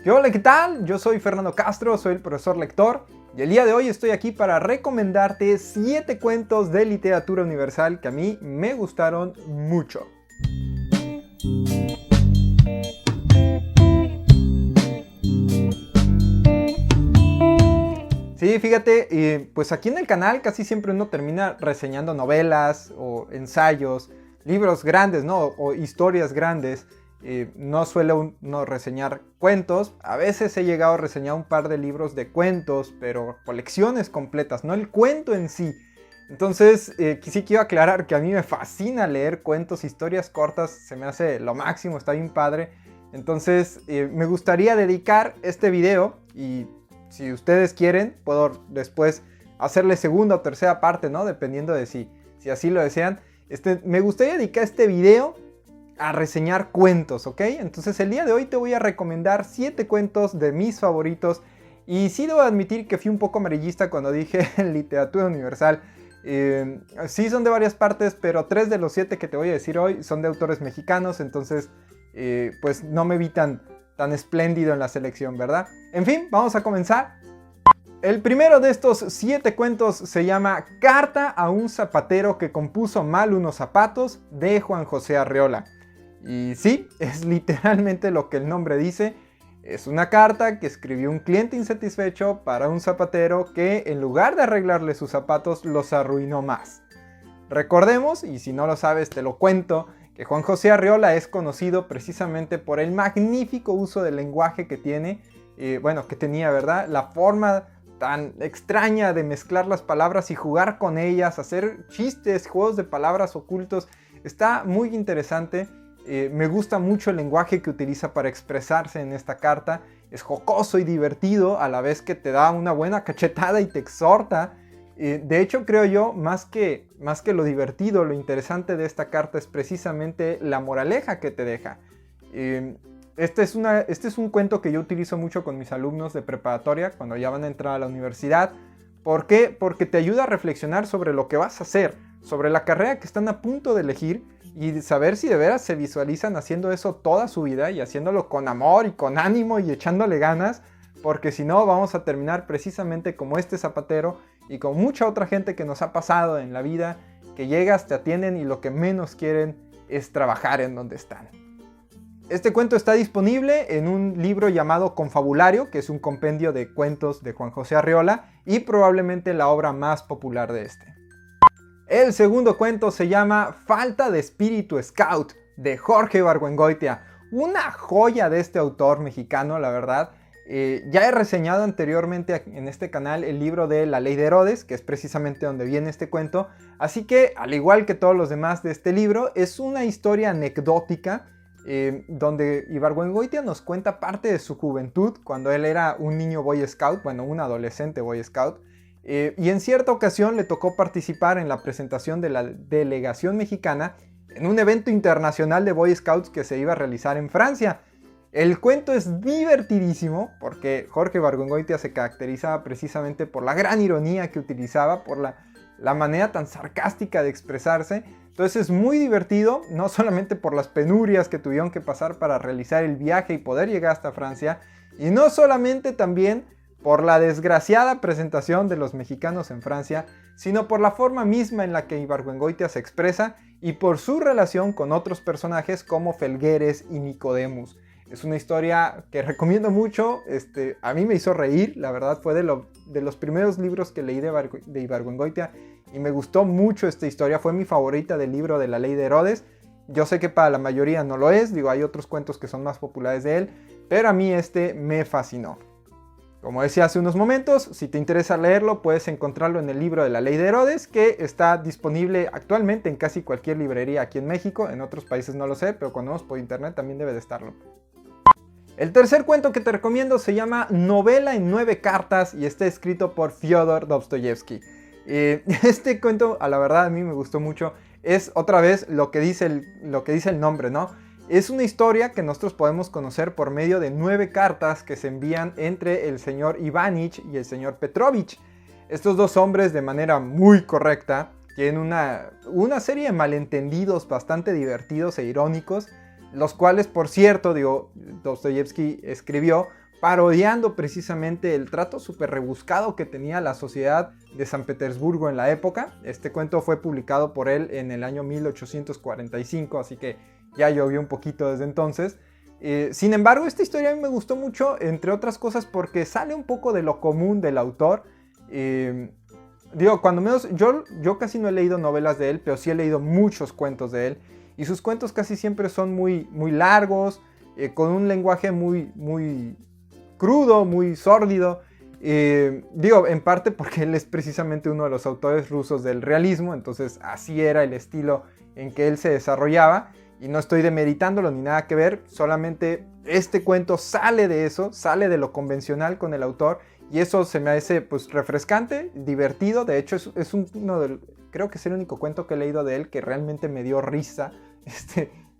Hola, ¿qué tal? Yo soy Fernando Castro, soy el profesor lector y el día de hoy estoy aquí para recomendarte 7 cuentos de literatura universal que a mí me gustaron mucho. Sí, fíjate, pues aquí en el canal casi siempre uno termina reseñando novelas o ensayos, libros grandes, ¿no? O historias grandes. No suele uno reseñar cuentos. A veces he llegado a reseñar un par de libros de cuentos, pero colecciones completas, no el cuento en sí. Entonces, sí quiero aclarar que a mí me fascina leer cuentos, historias cortas, se me hace lo máximo, está bien padre. Entonces, me gustaría dedicar este video y si ustedes quieren, puedo después hacerle segunda o tercera parte, ¿no? Dependiendo de si así lo desean. Me gustaría dedicar este video a reseñar cuentos, ¿ok? Entonces el día de hoy te voy a recomendar 7 cuentos de mis favoritos. Y sí debo admitir que fui un poco amarillista cuando dije literatura universal. Sí son de varias partes, pero 3 de los 7 que te voy a decir hoy son de autores mexicanos. Entonces, pues no me vi tan espléndido en la selección, ¿verdad? En fin, vamos a comenzar. El primero de estos 7 cuentos se llama Carta a un zapatero que compuso mal unos zapatos, de Juan José Arreola. Y sí, es literalmente lo que el nombre dice. Es una carta que escribió un cliente insatisfecho para un zapatero que en lugar de arreglarle sus zapatos los arruinó más. Recordemos, y si no lo sabes te lo cuento, que Juan José Arreola es conocido precisamente por el magnífico uso del lenguaje que tiene, que tenía, ¿verdad? La forma tan extraña de mezclar las palabras y jugar con ellas, hacer chistes, juegos de palabras ocultos, está muy interesante. Me gusta mucho el lenguaje que utiliza para expresarse en esta carta, es jocoso y divertido a la vez que te da una buena cachetada y te exhorta. De hecho, creo yo, más que lo divertido, lo interesante de esta carta es precisamente la moraleja que te deja. Este es un cuento que yo utilizo mucho con mis alumnos de preparatoria cuando ya van a entrar a la universidad. ¿Por qué? Porque te ayuda a reflexionar sobre lo que vas a hacer, sobre la carrera que están a punto de elegir y saber si de veras se visualizan haciendo eso toda su vida y haciéndolo con amor y con ánimo y echándole ganas, porque si no vamos a terminar precisamente como este zapatero y con mucha otra gente que nos ha pasado en la vida, que llegas, te atienden y lo que menos quieren es trabajar en donde están. Este cuento está disponible en un libro llamado Confabulario, que es un compendio de cuentos de Juan José Arreola y probablemente la obra más popular de este. El segundo cuento se llama Falta de espíritu scout, de Jorge Ibargüengoitia. Una joya de este autor mexicano, la verdad. Ya he reseñado anteriormente en este canal el libro de La Ley de Herodes, que es precisamente donde viene este cuento. Así que, al igual que todos los demás de este libro, es una historia anecdótica donde Ibargüengoitia nos cuenta parte de su juventud, cuando él era un niño Boy Scout, bueno, un adolescente Boy Scout. Y en cierta ocasión le tocó participar en la presentación de la delegación mexicana en un evento internacional de Boy Scouts que se iba a realizar en Francia. El cuento es divertidísimo porque Jorge Ibargüengoitia se caracterizaba precisamente por la gran ironía que utilizaba, por la manera tan sarcástica de expresarse. Entonces es muy divertido, no solamente por las penurias que tuvieron que pasar para realizar el viaje y poder llegar hasta Francia, y no solamente también por la desgraciada presentación de los mexicanos en Francia, sino por la forma misma en la que Ibargüengoitia se expresa y por su relación con otros personajes como Felgueres y Nicodemus. Es una historia que recomiendo mucho, a mí me hizo reír, la verdad fue de los primeros libros que leí de Ibargüengoitia y me gustó mucho esta historia, fue mi favorita del libro de La Ley de Herodes. Yo sé que para la mayoría no lo es, hay otros cuentos que son más populares de él, pero a mí me fascinó. Como decía hace unos momentos, si te interesa leerlo, puedes encontrarlo en el libro de La Ley de Herodes, que está disponible actualmente en casi cualquier librería aquí en México. En otros países no lo sé, pero cuando vamos por internet también debe de estarlo. El tercer cuento que te recomiendo se llama Novela en 9 cartas y está escrito por Fyodor Dostoyevsky. Este cuento, a la verdad, a mí me gustó mucho. Es otra vez lo que dice el nombre, ¿no? Es una historia que nosotros podemos conocer por medio de 9 cartas que se envían entre el señor Ivanich y el señor Petrovich. Estos dos hombres, de manera muy correcta, tienen una serie de malentendidos bastante divertidos e irónicos, los cuales, por cierto, Dostoyevsky escribió parodiando precisamente el trato súper rebuscado que tenía la sociedad de San Petersburgo en la época. Este cuento fue publicado por él en el año 1845, así que ya llovió un poquito desde entonces. Sin embargo, esta historia a mí me gustó mucho, entre otras cosas, porque sale un poco de lo común del autor. Digo, cuando menos, yo casi no he leído novelas de él, pero sí he leído muchos cuentos de él. Y sus cuentos casi siempre son muy, muy largos, con un lenguaje muy, muy crudo, muy sórdido. Digo, en parte porque él es precisamente uno de los autores rusos del realismo, entonces así era el estilo en que él se desarrollaba. Y no estoy demeritándolo ni nada que ver, solamente este cuento sale de eso, sale de lo convencional con el autor. Y eso se me hace pues refrescante, divertido. De hecho creo que es el único cuento que he leído de él que realmente me dio risa.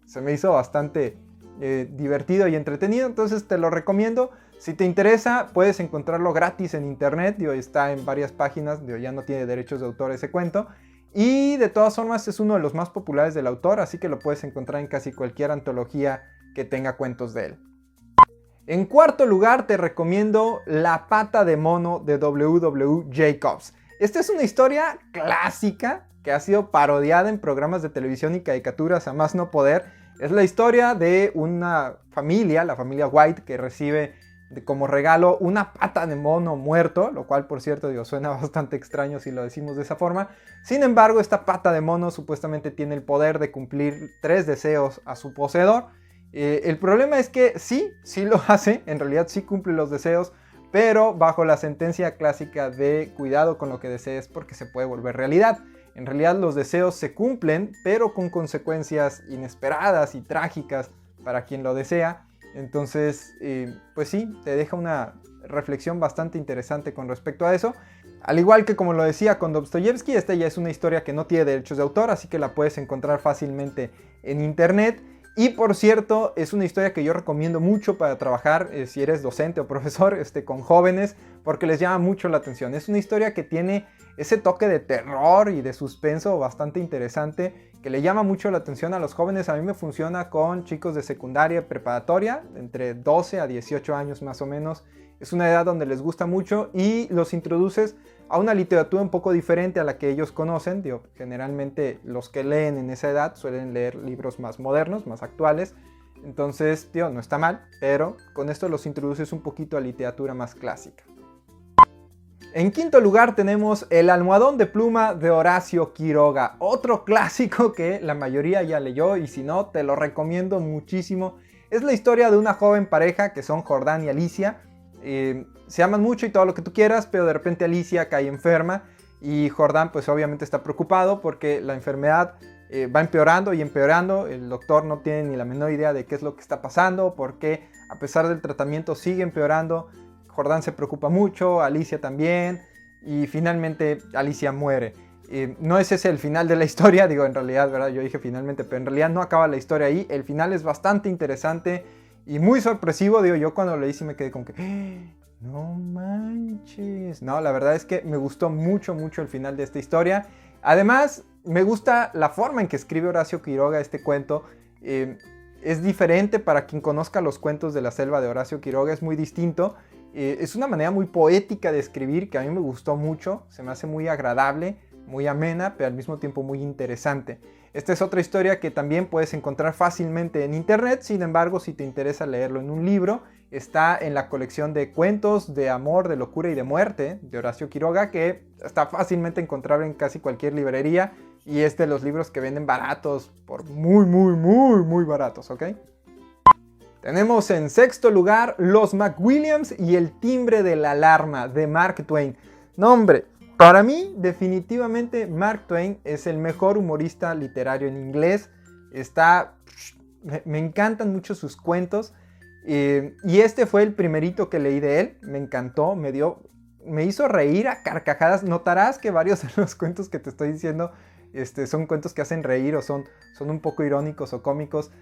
Se me hizo bastante divertido y entretenido, entonces te lo recomiendo. Si te interesa, puedes encontrarlo gratis en internet. Está en varias páginas, ya no tiene derechos de autor ese cuento. Y de todas formas es uno de los más populares del autor, así que lo puedes encontrar en casi cualquier antología que tenga cuentos de él. En cuarto lugar te recomiendo La pata de mono de W. Jacobs. Esta es una historia clásica que ha sido parodiada en programas de televisión y caricaturas a más no poder. Es la historia de una familia, la familia White, que recibe como regalo una pata de mono muerto, lo cual por cierto suena bastante extraño si lo decimos de esa forma. Sin embargo, esta pata de mono supuestamente tiene el poder de cumplir 3 deseos a su poseedor. El problema es que sí lo hace, en realidad sí cumple los deseos, pero bajo la sentencia clásica de cuidado con lo que desees porque se puede volver realidad. En realidad los deseos se cumplen, pero con consecuencias inesperadas y trágicas para quien lo desea. Entonces, pues sí, te deja una reflexión bastante interesante con respecto a eso. Al igual que como lo decía con Dostoyevsky, esta ya es una historia que no tiene derechos de autor, así que la puedes encontrar fácilmente en internet. Y por cierto, es una historia que yo recomiendo mucho para trabajar si eres docente o profesor con jóvenes, porque les llama mucho la atención. Es una historia que tiene ese toque de terror y de suspenso bastante interesante, que le llama mucho la atención a los jóvenes. A mí me funciona con chicos de secundaria y preparatoria, entre 12 a 18 años más o menos. Es una edad donde les gusta mucho y los introduces a una literatura un poco diferente a la que ellos conocen. Generalmente los que leen en esa edad suelen leer libros más modernos, más actuales. Entonces, no está mal, pero con esto los introduces un poquito a literatura más clásica. En quinto lugar tenemos El almohadón de pluma de Horacio Quiroga, otro clásico que la mayoría ya leyó y si no, te lo recomiendo muchísimo. Es la historia de una joven pareja que son Jordán y Alicia. Se aman mucho y todo lo que tú quieras, pero de repente Alicia cae enferma y Jordán pues obviamente está preocupado porque la enfermedad va empeorando y empeorando. El doctor no tiene ni la menor idea de qué es lo que está pasando, porque a pesar del tratamiento sigue empeorando. Jordán se preocupa mucho, Alicia también, y finalmente Alicia muere. No es ese el final de la historia, en realidad, ¿verdad? Yo dije finalmente, pero en realidad no acaba la historia ahí. El final es bastante interesante y muy sorpresivo. Yo cuando lo leí sí me quedé como que no manches. No, la verdad es que me gustó mucho el final de esta historia. Además, me gusta la forma en que escribe Horacio Quiroga este cuento. Es diferente para quien conozca los cuentos de la selva de Horacio Quiroga, es muy distinto. Es una manera muy poética de escribir que a mí me gustó mucho. Se me hace muy agradable, muy amena, pero al mismo tiempo muy interesante. Esta es otra historia que también puedes encontrar fácilmente en internet. Sin embargo, si te interesa leerlo en un libro, está en la colección de cuentos de amor, de locura y de muerte de Horacio Quiroga, que está fácilmente encontrable en casi cualquier librería. Y es de los libros que venden baratos, por muy baratos, ¿ok? Tenemos en sexto lugar Los McWilliams y el timbre de la alarma de Mark Twain. No, hombre, para mí definitivamente Mark Twain es el mejor humorista literario en inglés. Me encantan mucho sus cuentos. Y este fue el primerito que leí de él. Me encantó, me hizo reír a carcajadas. Notarás que varios de los cuentos que te estoy diciendo son cuentos que hacen reír o son un poco irónicos o cómicos,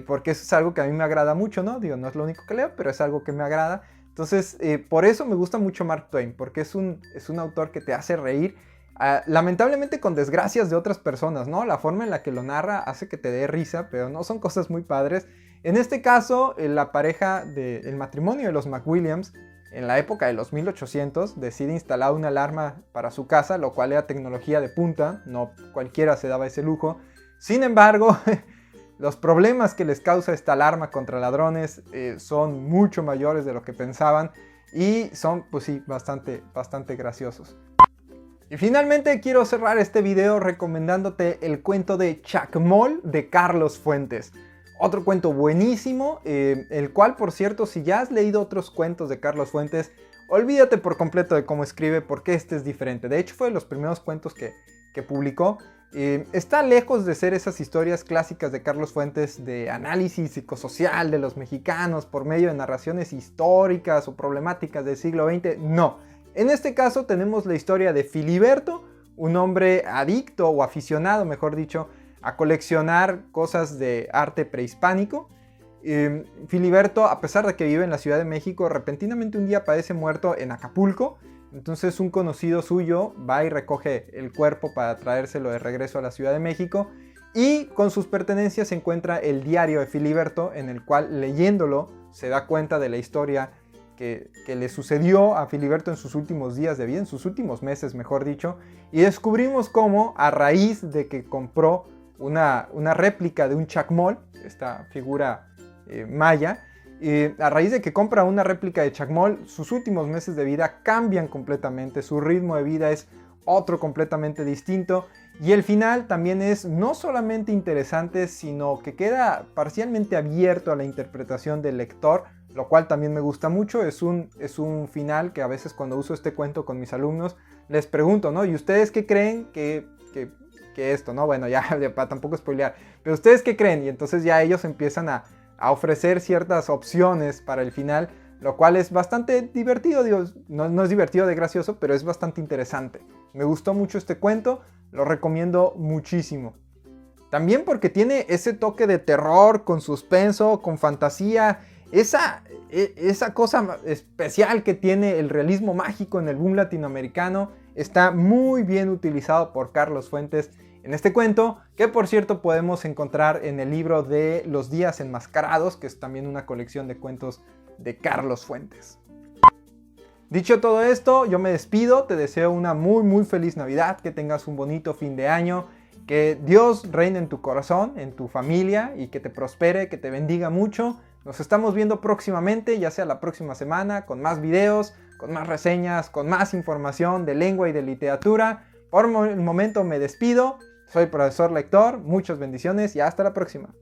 porque eso es algo que a mí me agrada mucho, ¿no? No es lo único que leo, pero es algo que me agrada. Entonces, por eso me gusta mucho Mark Twain, porque es un autor que te hace reír. lamentablemente con desgracias de otras personas, ¿no? La forma en la que lo narra hace que te dé risa, pero no son cosas muy padres. En este caso, la pareja el matrimonio de los McWilliams, en la época de los 1800, decide instalar una alarma para su casa, lo cual era tecnología de punta, no cualquiera se daba ese lujo. Sin embargo, los problemas que les causa esta alarma contra ladrones son mucho mayores de lo que pensaban y son, pues sí, bastante graciosos. Y finalmente quiero cerrar este video recomendándote el cuento de Chacmol de Carlos Fuentes. Otro cuento buenísimo, el cual, por cierto, si ya has leído otros cuentos de Carlos Fuentes, olvídate por completo de cómo escribe porque este es diferente. De hecho, fue de los primeros cuentos que publicó. Está lejos de ser esas historias clásicas de Carlos Fuentes de análisis psicosocial de los mexicanos por medio de narraciones históricas o problemáticas del siglo XX. No, en este caso tenemos la historia de Filiberto, un hombre adicto o aficionado, mejor dicho, a coleccionar cosas de arte prehispánico. Filiberto, a pesar de que vive en la Ciudad de México, repentinamente un día aparece muerto en Acapulco. Entonces un conocido suyo va y recoge el cuerpo para traérselo de regreso a la Ciudad de México. Y con sus pertenencias se encuentra el diario de Filiberto, en el cual, leyéndolo, se da cuenta de la historia que le sucedió a Filiberto en sus últimos días de vida, en sus últimos meses, mejor dicho. Y descubrimos cómo, a raíz de que compró una réplica de un Chacmol, esta figura maya, a raíz de que compra una réplica de Chacmol, sus últimos meses de vida cambian completamente, su ritmo de vida es otro completamente distinto y el final también es no solamente interesante, sino que queda parcialmente abierto a la interpretación del lector, lo cual también me gusta mucho. Es un final que a veces cuando uso este cuento con mis alumnos les pregunto, ¿no? ¿Y ustedes qué creen que esto, no? Bueno, ya para tampoco spoilear, pero ¿ustedes qué creen? Y entonces ya ellos empiezan a ofrecer ciertas opciones para el final, lo cual es bastante divertido, digo, no es divertido de gracioso, pero es bastante interesante. Me gustó mucho este cuento, lo recomiendo muchísimo. También porque tiene ese toque de terror, con suspenso, con fantasía, esa cosa especial que tiene el realismo mágico en el boom latinoamericano, está muy bien utilizado por Carlos Fuentes en este cuento, que por cierto podemos encontrar en el libro de Los Días Enmascarados, que es también una colección de cuentos de Carlos Fuentes. Dicho todo esto, yo me despido, te deseo una muy feliz Navidad, que tengas un bonito fin de año, que Dios reine en tu corazón, en tu familia y que te prospere, que te bendiga mucho. Nos estamos viendo próximamente, ya sea la próxima semana, con más videos, con más reseñas, con más información de lengua y de literatura. Por el momento me despido. Soy el profesor Lector, muchas bendiciones y hasta la próxima.